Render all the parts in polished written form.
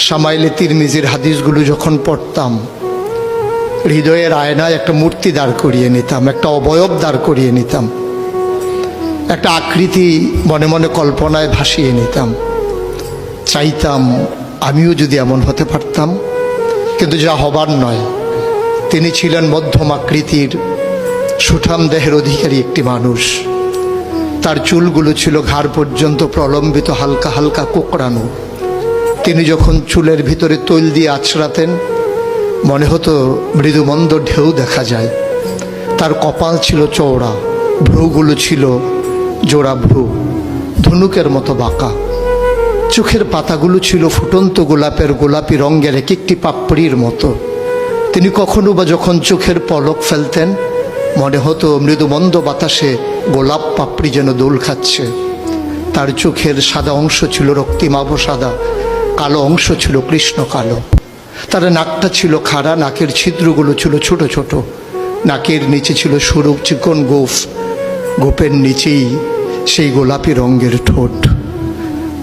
শামাইলে তিরমিজির হাদিসগুলো যখন পড়তাম, হৃদয়ের আয়নায় একটা মূর্তি দাঁড় করিয়ে নিতাম, একটা অবয়ব দাঁড় করিয়ে নিতাম, একটা আকৃতি মনে মনে কল্পনায় ভাসিয়ে নিতাম। চাইতাম আমিও যদি এমন হতে পারতাম, কিন্তু যা হবার নয়। তিনি ছিলেন মধ্যম আকৃতির, সুঠাম দেহের অধিকারী একটি মানুষ। তার চুলগুলো ছিল ঘাড় পর্যন্ত প্রলম্বিত, হালকা হালকা কোঁকড়ানো। তিনি যখন চুলের ভিতরে তৈল দিয়ে আছড়াতেন, মনে হতো মৃদুমন্দ ঢেউ দেখা যায়। তার কপাল ছিল চওড়া, ভ্রুগুলো ছিল জোড়া ভ্রু, ধনুকের মতো বাঁকা। চোখের পাতাগুলো ছিল ফুটন্ত গোলাপের গোলাপি রঙের এক একটি পাপড়ির মতো। তিনি কখনো বা যখন চোখের পলক ফেলতেন, মনে হতো মৃদুমন্দ বাতাসে গোলাপ পাপড়ি যেন দোল খাচ্ছে। তার চোখের সাদা অংশ ছিল রক্তিমাভ সাদা, কালো অংশ ছিল কৃষ্ণ কালো। তার নাকটা ছিল খাড়া, নাকের ছিদ্রগুলো ছিল ছোট ছোট। নাকের নিচে ছিল সরু চিকন গোঁফ, গোঁফের নিচেই সেই গোলাপি রঙের ঠোঁট।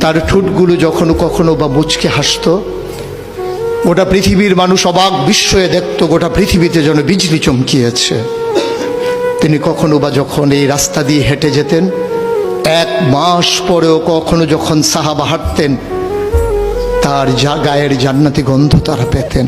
তার ঠোঁটগুলো যখন কখনো বা মুচকে হাসত, গোটা পৃথিবীর মানুষ অবাক বিস্ময়ে দেখত, গোটা পৃথিবীতে যেন বিজলি চমকিয়েছে। তিনি কখনো বা যখন এই রাস্তা দিয়ে হেঁটে যেতেন, 1 মাস পরেও কখনো যখন সাহাবা হাঁটতেন, তার গায়ের জান্নাতি গন্ধ তারা পেতেন।